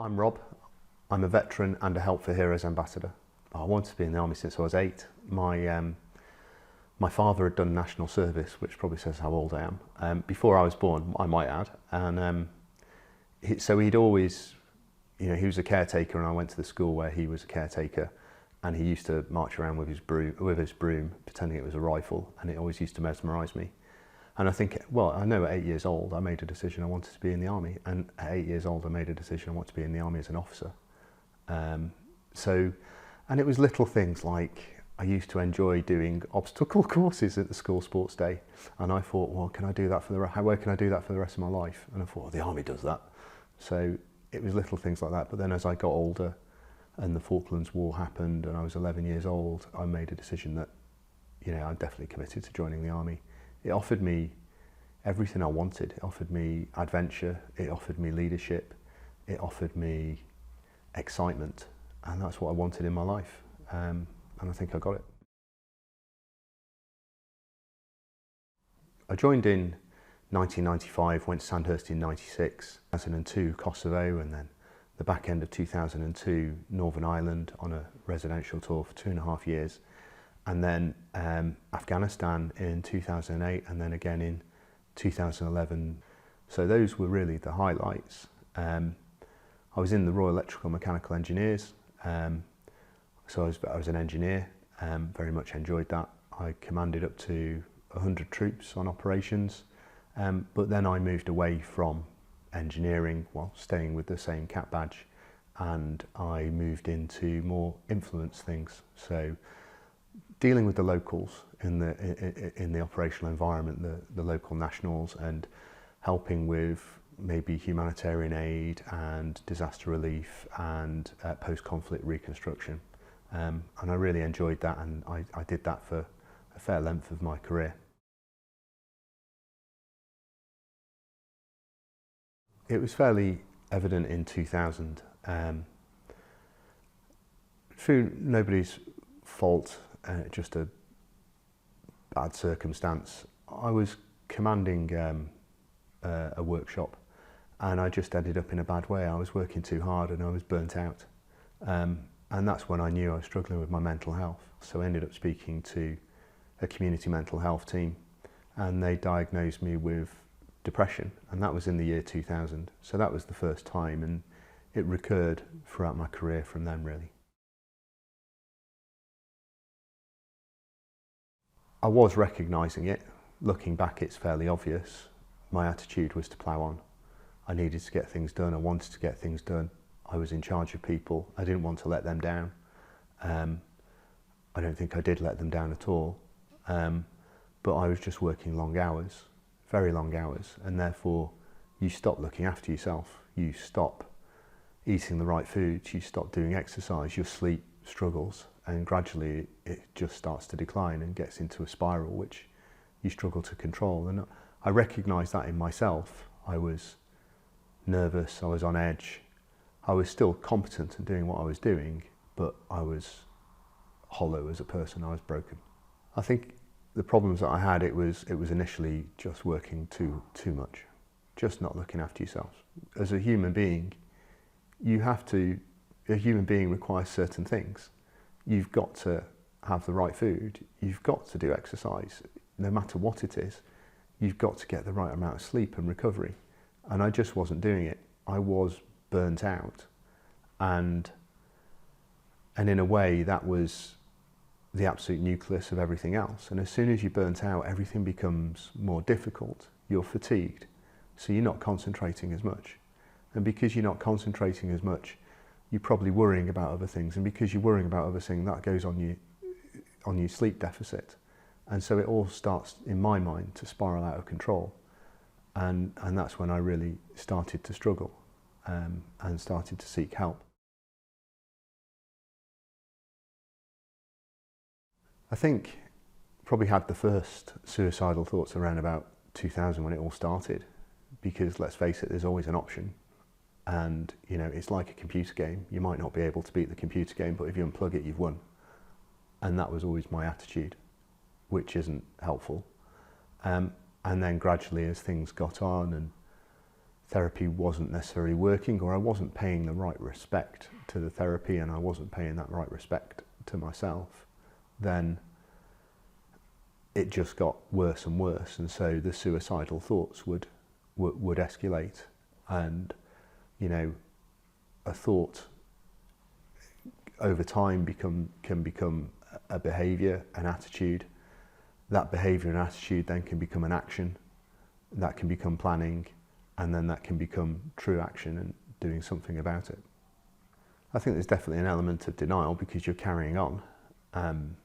I'm Rob. I'm a veteran and a Help for Heroes ambassador. I wanted to be in the army since I was 8. My father had done national service, which probably says how old I am, before I was born, I might add. And so he'd always, he was a caretaker, and I went to the school where he was a caretaker, and he used to march around with his broom, pretending it was a rifle, and it always used to mesmerise me. And I think, well, I know at 8 years old, I made a decision I wanted to be in the army. And at 8 years old, I made a decision I wanted to be in the army as an officer. And it was little things like I used to enjoy doing obstacle courses at the school sports day. And I thought, well, can I do that where can I do that for the rest of my life? And I thought, well, the army does that. So it was little things like that. But then as I got older and the Falklands War happened and I was 11 years old, I made a decision that, I'm definitely committed to joining the army. It offered me everything I wanted. It offered me adventure, it offered me leadership, it offered me excitement, and that's what I wanted in my life, and I think I got it. I joined in 1995, went to Sandhurst in 96, 2002 Kosovo, and then the back end of 2002 Northern Ireland on a residential tour for 2.5 years. And then Afghanistan in 2008, and then again in 2011. So those were really the highlights. I was in the Royal Electrical Mechanical Engineers, so I was an engineer, very much enjoyed that. I commanded up to 100 troops on operations, but then I moved away from engineering while staying with the same cap badge, and I moved into more influence things. So dealing with the locals in the operational environment, the local nationals, and helping with maybe humanitarian aid and disaster relief and post-conflict reconstruction. And I really enjoyed that, and I did that for a fair length of my career. It was fairly evident in 2000. Through nobody's fault, just a bad circumstance, I was commanding a workshop, and I just ended up in a bad way. I was working too hard and I was burnt out, and that's when I knew I was struggling with my mental health. So I ended up speaking to a community mental health team, and they diagnosed me with depression, and that was in the year 2000. So that was the first time, and it recurred throughout my career from then, really. I was recognising it. Looking back, it's fairly obvious. My attitude was to plough on. I needed to get things done. I wanted to get things done. I was in charge of people. I didn't want to let them down. I don't think I did let them down at all. But I was just working long hours, very long hours, and therefore you stop looking after yourself. You stop eating the right foods. You stop doing exercise. Your sleep struggles, and gradually it just starts to decline and gets into a spiral which you struggle to control. And I recognised that in myself. I was nervous, I was on edge, I was still competent in doing what I was doing, but I was hollow as a person. I was broken. I think the problems that I had, it was initially just working too much, just not looking after yourself. As a human being, a human being requires certain things. You've got to have the right food, you've got to do exercise, no matter what it is. You've got to get the right amount of sleep and recovery. And I just wasn't doing it. I was burnt out. And in a way, that was the absolute nucleus of everything else. And as soon as you're burnt out, everything becomes more difficult. You're fatigued, so you're not concentrating as much. And because you're not concentrating as much, you're probably worrying about other things. And because you're worrying about other things, that goes on your sleep deficit. And so it all starts, in my mind, to spiral out of control. And that's when I really started to struggle and started to seek help. I think probably had the first suicidal thoughts around about 2000 when it all started, because let's face it, there's always an option. And it's like a computer game. You might not be able to beat the computer game, but if you unplug it, you've won. And that was always my attitude, which isn't helpful. And then gradually, as things got on and therapy wasn't necessarily working, or I wasn't paying the right respect to the therapy and I wasn't paying that right respect to myself, then it just got worse and worse, and so the suicidal thoughts would escalate. And you know, a thought over time can become a behaviour, an attitude. That behaviour and attitude then can become an action, that can become planning, and then that can become true action and doing something about it. I think there's definitely an element of denial because you're carrying on. And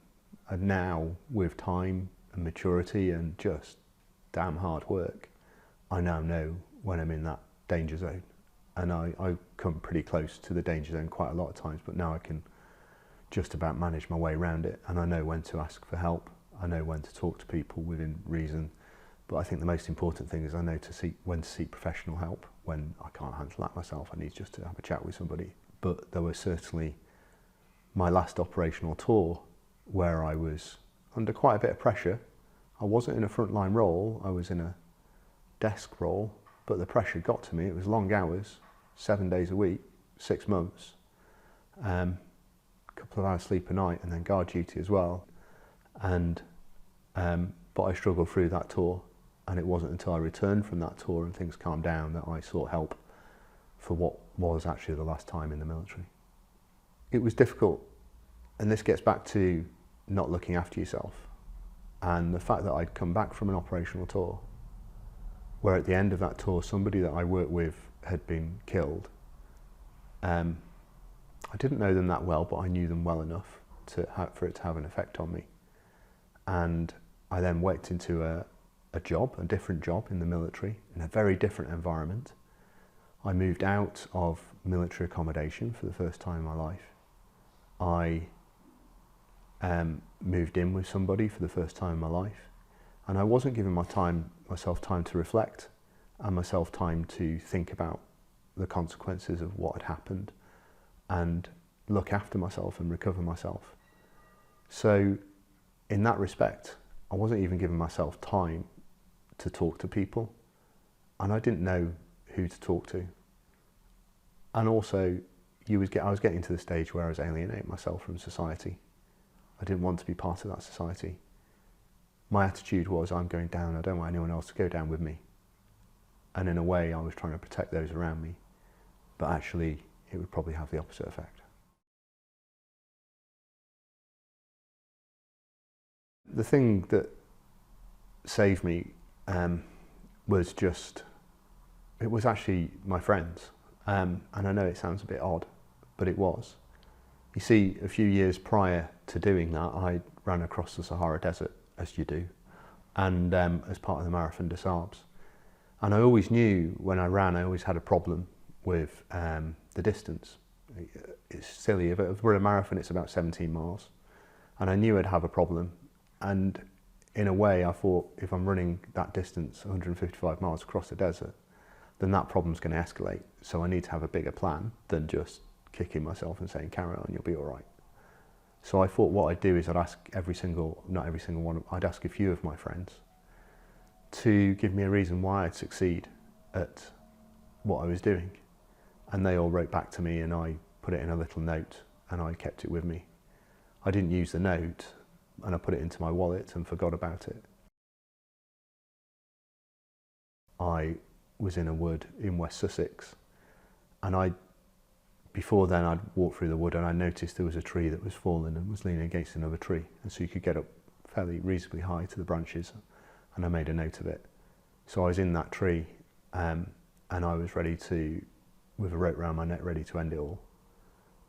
now, with time and maturity and just damn hard work, I now know when I'm in that danger zone. And I come pretty close to the danger zone quite a lot of times, but now I can just about manage my way around it, and I know when to ask for help, I know when to talk to people within reason. But I think the most important thing is I know when to seek professional help. When I can't handle that myself, I need just to have a chat with somebody. But there was certainly my last operational tour where I was under quite a bit of pressure. I wasn't in a frontline role, I was in a desk role, but the pressure got to me. It was long hours, 7 days a week, 6 months, a couple of hours sleep a night, and then guard duty as well. And but I struggled through that tour, and it wasn't until I returned from that tour and things calmed down that I sought help for what was actually the last time in the military. It was difficult, and this gets back to not looking after yourself, and the fact that I'd come back from an operational tour where at the end of that tour somebody that I worked with had been killed. I didn't know them that well, but I knew them well enough for it to have an effect on me. And I then went into a different job in the military, in a very different environment. I moved out of military accommodation for the first time in my life. I moved in with somebody for the first time in my life, and I wasn't giving myself time to reflect and myself time to think about the consequences of what had happened and look after myself and recover myself. So in that respect, I wasn't even giving myself time to talk to people, and I didn't know who to talk to. And also, I was getting to the stage where I was alienating myself from society. I didn't want to be part of that society. My attitude was, I'm going down, I don't want anyone else to go down with me. And in a way, I was trying to protect those around me, but actually, it would probably have the opposite effect. The thing that saved me was it was actually my friends. And I know it sounds a bit odd, but it was. You see, a few years prior to doing that, I ran across the Sahara Desert, as you do, and as part of the Marathon des Sables. And I always knew when I ran, I always had a problem with the distance. It's silly, if we're a marathon, it's about 17 miles. And I knew I'd have a problem. And in a way, I thought, if I'm running that distance, 155 miles across the desert, then that problem's going to escalate. So I need to have a bigger plan than just kicking myself and saying, carry on, you'll be all right. So I thought what I'd do is I'd ask not every single one, I'd ask a few of my friends to give me a reason why I'd succeed at what I was doing. And they all wrote back to me, and I put it in a little note, and I kept it with me. I didn't use the note, and I put it into my wallet and forgot about it. I was in a wood in West Sussex, and before then I'd walked through the wood and I noticed there was a tree that was fallen and was leaning against another tree, and so you could get up fairly reasonably high to the branches, and I made a note of it. So I was in that tree, and I was ready to, with a rope around my neck, ready to end it all.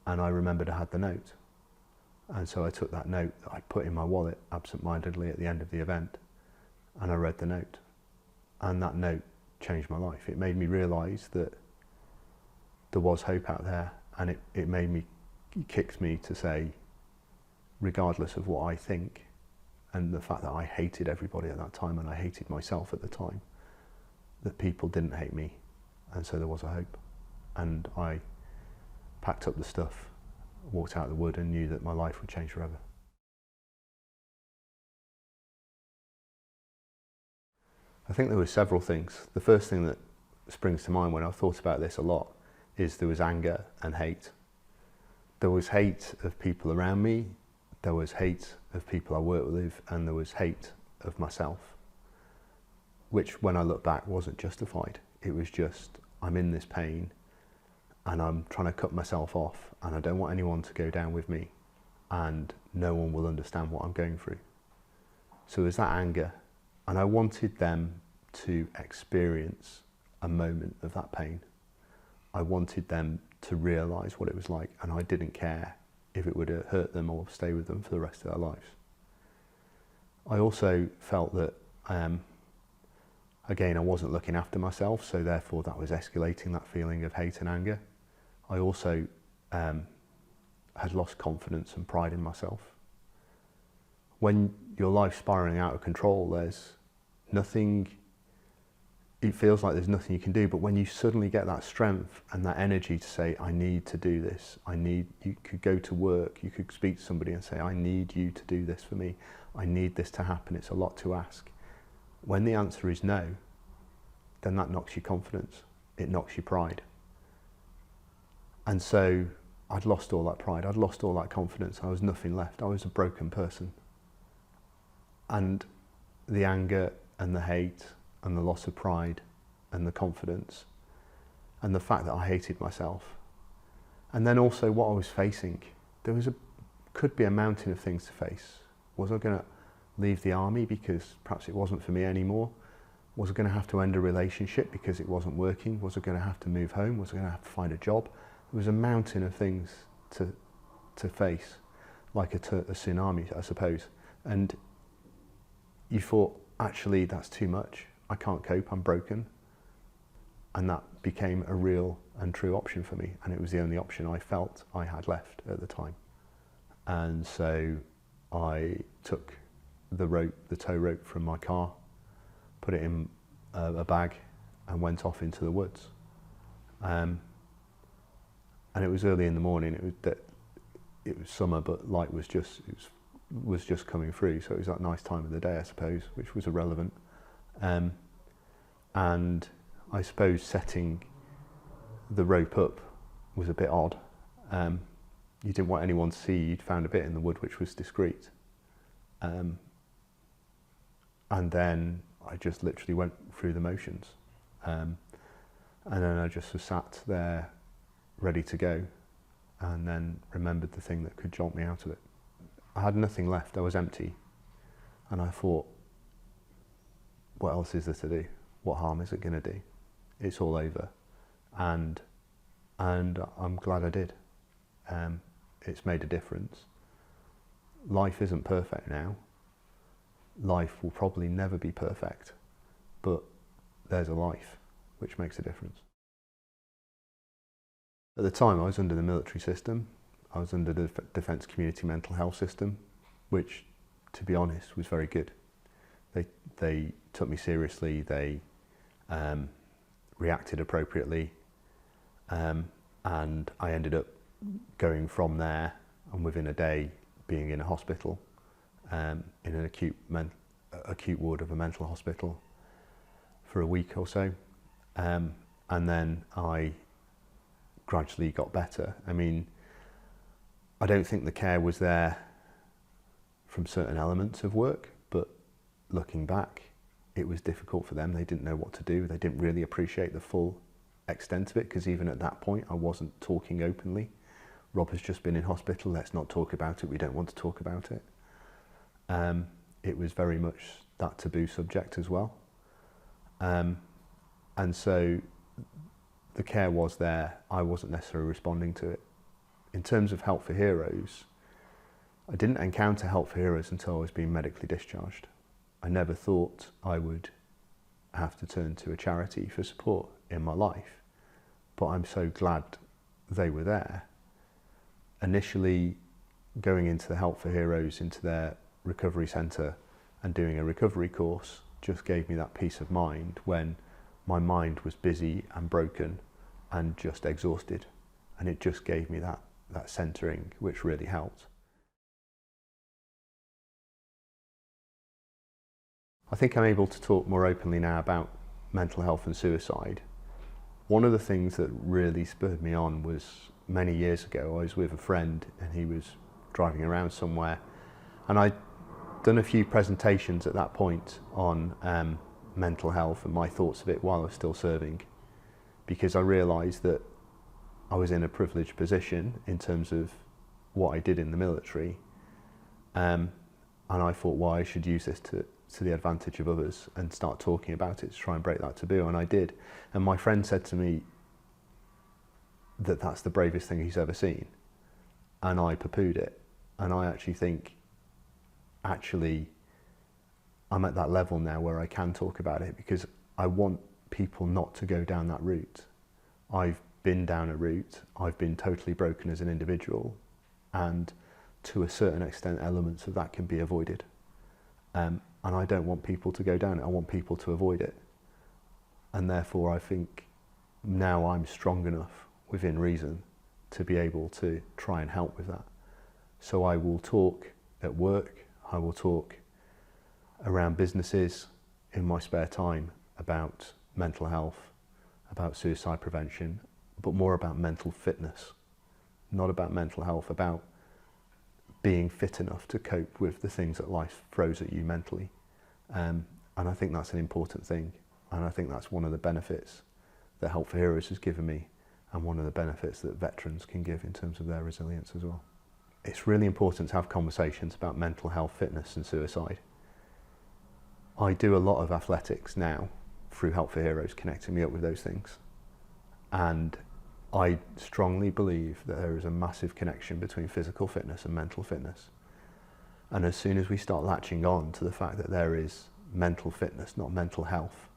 And I remembered I had the note, and so I took that note that I put in my wallet absent-mindedly at the end of the event, and I read the note, and that note changed my life. It made me realise that there was hope out there, and it kicked me to say, regardless of what I think, and the fact that I hated everybody at that time and I hated myself at the time, that people didn't hate me, and so there was a hope. And I packed up the stuff, walked out of the wood, and knew that my life would change forever. I think there were several things. The first thing that springs to mind when I've thought about this a lot is there was anger and hate. There was hate of people around me, there was hate of people I work with, and there was hate of myself, which when I look back wasn't justified. It was just, I'm in this pain and I'm trying to cut myself off and I don't want anyone to go down with me and no one will understand what I'm going through. So there's that anger, and I wanted them to experience a moment of that pain. I wanted them to realise what it was like, and I didn't care if it would hurt them or stay with them for the rest of their lives. I also felt that, again, I wasn't looking after myself, so therefore that was escalating that feeling of hate and anger. I also had lost confidence and pride in myself. When your life's spiralling out of control, there's nothing, it feels like there's nothing you can do, but when you suddenly get that strength and that energy to say, I need to do this, you could go to work, you could speak to somebody and say, I need you to do this for me, I need this to happen, it's a lot to ask. When the answer is no, then that knocks your confidence, it knocks your pride. And so I'd lost all that pride, I'd lost all that confidence, I was nothing left, I was a broken person. And the anger and the hate and the loss of pride and the confidence and the fact that I hated myself. And then also what I was facing. There was could be a mountain of things to face. Was I going to leave the army because perhaps it wasn't for me anymore? Was I going to have to end a relationship because it wasn't working? Was I going to have to move home? Was I going to have to find a job? There was a mountain of things to face, like a tsunami, I suppose. And you thought, actually, that's too much. I can't cope, I'm broken. And that became a real and true option for me. And it was the only option I felt I had left at the time. And so I took the tow rope from my car, put it in a bag and went off into the woods. And it was early in the morning, it was summer, but light was just coming through, so it was that nice time of the day, I suppose, which was irrelevant. And I suppose setting the rope up was a bit odd. You didn't want anyone to see you'd found a bit in the wood which was discreet. And then I just literally went through the motions. And then I just was sat there ready to go, and then remembered the thing that could jolt me out of it. I had nothing left, I was empty, and I thought, what else is there to do? What harm is it going to do? It's all over, and I'm glad I did. It's made a difference. Life isn't perfect now. Life will probably never be perfect, but there's a life, which makes a difference. At the time, I was under the military system. I was under the Defence Community Mental Health System, which, to be honest, was very good. They took me seriously, they reacted appropriately, and I ended up going from there and within a day being in a hospital, in an acute ward of a mental hospital for a week or so, and then I gradually got better. I mean, I don't think the care was there from certain elements of work, but looking back, it was difficult for them. They didn't know what to do. They didn't really appreciate the full extent of it, because even at that point, I wasn't talking openly. Rob has just been in hospital, let's not talk about it, we don't want to talk about it. It was very much that taboo subject as well. And so the care was there, I wasn't necessarily responding to it. In terms of Help for Heroes, I didn't encounter Help for Heroes until I was being medically discharged. I never thought I would have to turn to a charity for support in my life, but I'm so glad they were there. Initially, going into the Help for Heroes, into their recovery centre and doing a recovery course just gave me that peace of mind when my mind was busy and broken and just exhausted, and it just gave me that centering, which really helped. I think I'm able to talk more openly now about mental health and suicide One of the things that really spurred me on was many years ago, I was with a friend and he was driving around somewhere, and I'd done a few presentations at that point on mental health and my thoughts of it while I was still serving, because I realised that I was in a privileged position in terms of what I did in the military, and I thought, well, I should use this to the advantage of others and start talking about it to try and break that taboo, and I did. And my friend said to me that that's the bravest thing he's ever seen, and I poo-pooed it. And I actually think, actually, I'm at that level now where I can talk about it, because I want people not to go down that route. I've been down a route, I've been totally broken as an individual, and to a certain extent elements of that can be avoided. And I don't want people to go down it, I want people to avoid it. And therefore I think now I'm strong enough within reason to be able to try and help with that. So I will talk at work, I will talk around businesses in my spare time about mental health, about suicide prevention, but more about mental fitness, not about mental health, about being fit enough to cope with the things that life throws at you mentally. And I think that's an important thing. And I think that's one of the benefits that Help for Heroes has given me, and one of the benefits that veterans can give in terms of their resilience as well. It's really important to have conversations about mental health, fitness and suicide. I do a lot of athletics now through Help for Heroes, connecting me up with those things. And I strongly believe that there is a massive connection between physical fitness and mental fitness. And as soon as we start latching on to the fact that there is mental fitness, not mental health,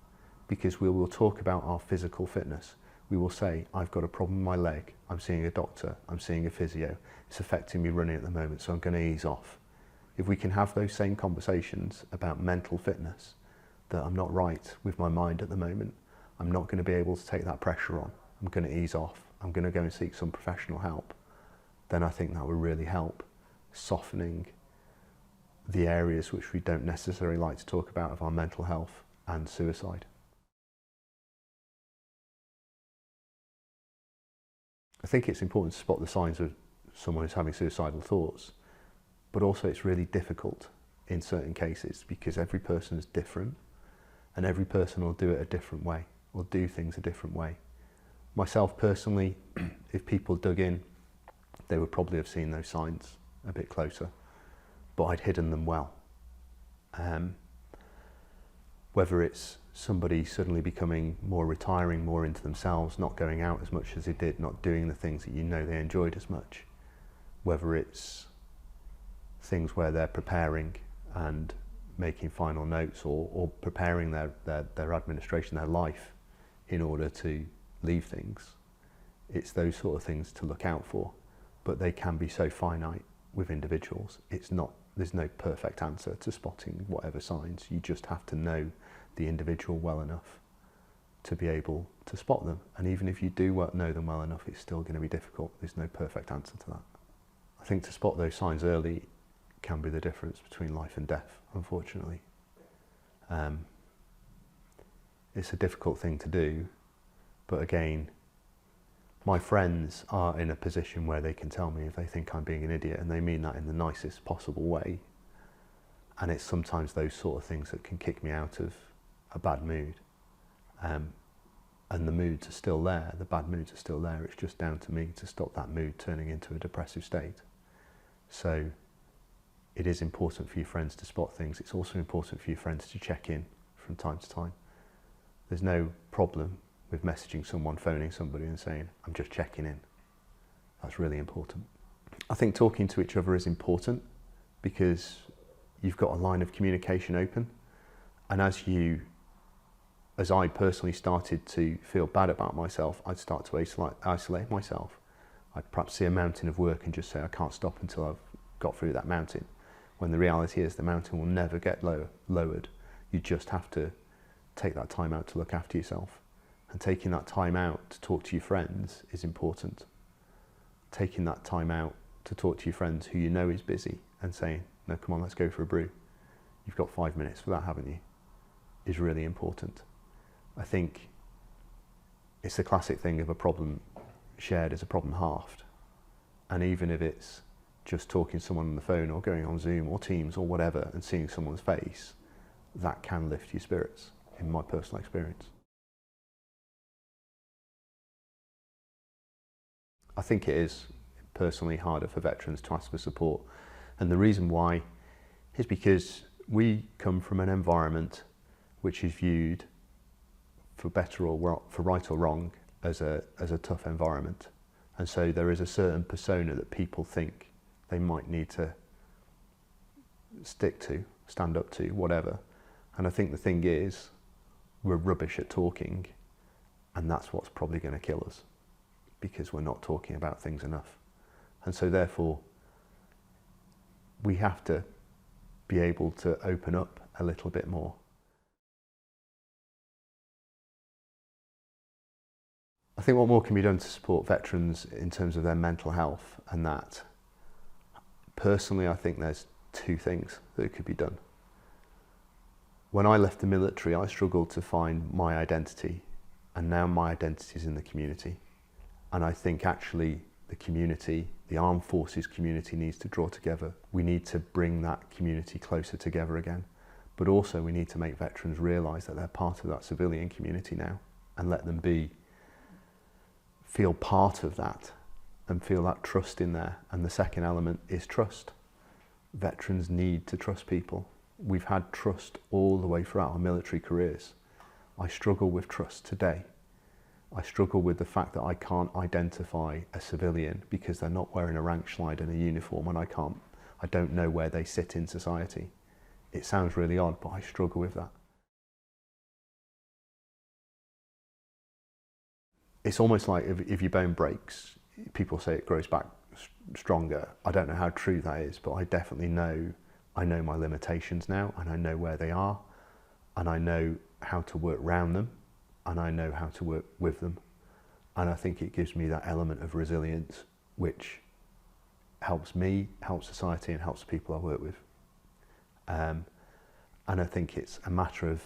because we will talk about our physical fitness, we will say, I've got a problem with my leg, I'm seeing a doctor, I'm seeing a physio, it's affecting me running at the moment, so I'm going to ease off. If we can have those same conversations about mental fitness, that I'm not right with my mind at the moment, I'm not going to be able to take that pressure on, I'm going to ease off, I'm going to go and seek some professional help, then I think that would really help softening the areas which we don't necessarily like to talk about of our mental health and suicide. I think it's important to spot the signs of someone who's having suicidal thoughts, but also it's really difficult in certain cases because every person is different and every person will do it a different way, will do things a different way. Myself personally, if people dug in, they would probably have seen those signs a bit closer, but I'd hidden them well. Whether it's somebody suddenly becoming more retiring, more into themselves, not going out as much as they did, not doing the things that you know they enjoyed as much, whether it's things where they're preparing and making final notes or preparing their administration, their life in order to leave things, it's those sort of things to look out for, but they can be so finite with individuals. There's no perfect answer to spotting whatever signs. You just have to know the individual well enough to be able to spot them. And even if you do know them well enough, it's still going to be difficult. There's no perfect answer to that. I think to spot those signs early can be the difference between life and death, unfortunately. It's a difficult thing to do, but again, my friends are in a position where they can tell me if they think I'm being an idiot, and they mean that in the nicest possible way. And it's sometimes those sort of things that can kick me out of a bad mood. And the moods are still there, the bad moods are still there. It's just down to me to stop that mood turning into a depressive state. So it is important for your friends to spot things. It's also important for your friends to check in from time to time. There's no problem with messaging someone, phoning somebody and saying, I'm just checking in. That's really important. I think talking to each other is important because you've got a line of communication open. And as I personally started to feel bad about myself, I'd start to isolate myself. I'd perhaps see a mountain of work and just say, I can't stop until I've got through that mountain. When the reality is the mountain will never get lowered. You just have to take that time out to look after yourself. And taking that time out to talk to your friends is important. Taking that time out to talk to your friends who you know is busy and saying, no, come on, let's go for a brew. You've got 5 minutes for that, haven't you? Is really important. I think it's the classic thing of a problem shared is a problem halved. And even if it's just talking to someone on the phone or going on Zoom or Teams or whatever and seeing someone's face, that can lift your spirits, in my personal experience. I think it is personally harder for veterans to ask for support. And the reason why is because we come from an environment which is viewed, for better or for right or wrong, as a tough environment. And so there is a certain persona that people think they might need to stick to, stand up to, whatever. And I think the thing is, we're rubbish at talking, and that's what's probably going to kill us, because we're not talking about things enough. And so therefore, we have to be able to open up a little bit more. I think what more can be done to support veterans in terms of their mental health, and that, personally, I think there's two things that could be done. When I left the military, I struggled to find my identity, and now my identity is in the community. And I think actually the community, the armed forces community, needs to draw together. We need to bring that community closer together again. But also we need to make veterans realise that they're part of that civilian community now, and let them feel part of that and feel that trust in there. And the second element is trust. Veterans need to trust people. We've had trust all the way throughout our military careers. I struggle with trust today. I struggle with the fact that I can't identify a civilian because they're not wearing a rank slide and a uniform, and I don't know where they sit in society. It sounds really odd, but I struggle with that. It's almost like if your bone breaks, people say it grows back stronger. I don't know how true that is, but I definitely know, I know my limitations now, and I know where they are, and I know how to work around them, and I know how to work with them. And I think it gives me that element of resilience, which helps me, helps society, and helps people I work with. And I think it's a matter of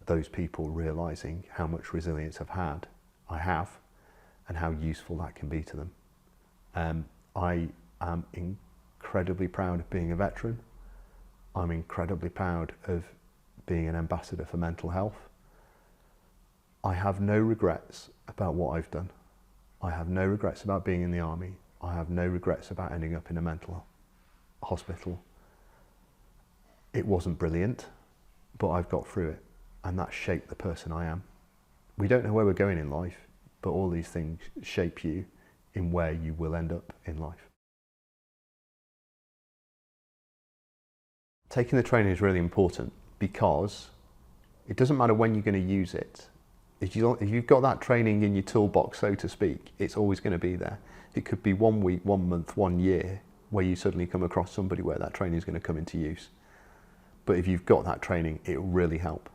those people realising how much resilience I have, and how useful that can be to them. I am incredibly proud of being a veteran. I'm incredibly proud of being an ambassador for mental health. I have no regrets about what I've done. I have no regrets about being in the army. I have no regrets about ending up in a mental hospital. It wasn't brilliant, but I've got through it, and that shaped the person I am. We don't know where we're going in life, but all these things shape you in where you will end up in life. Taking the training is really important, because it doesn't matter when you're going to use it. If you've got that training in your toolbox, so to speak, it's always going to be there. It could be 1 week, 1 month, 1 year, where you suddenly come across somebody where that training is going to come into use. But if you've got that training, it will really help.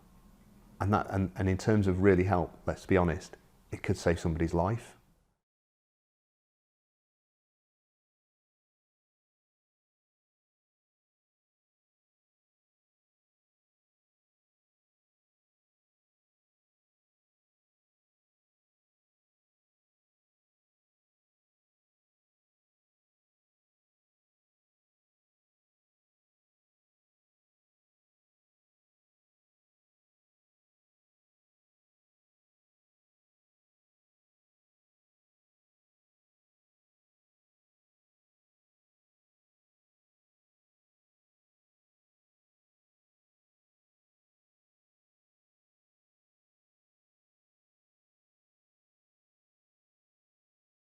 And in terms of really help, let's be honest, it could save somebody's life.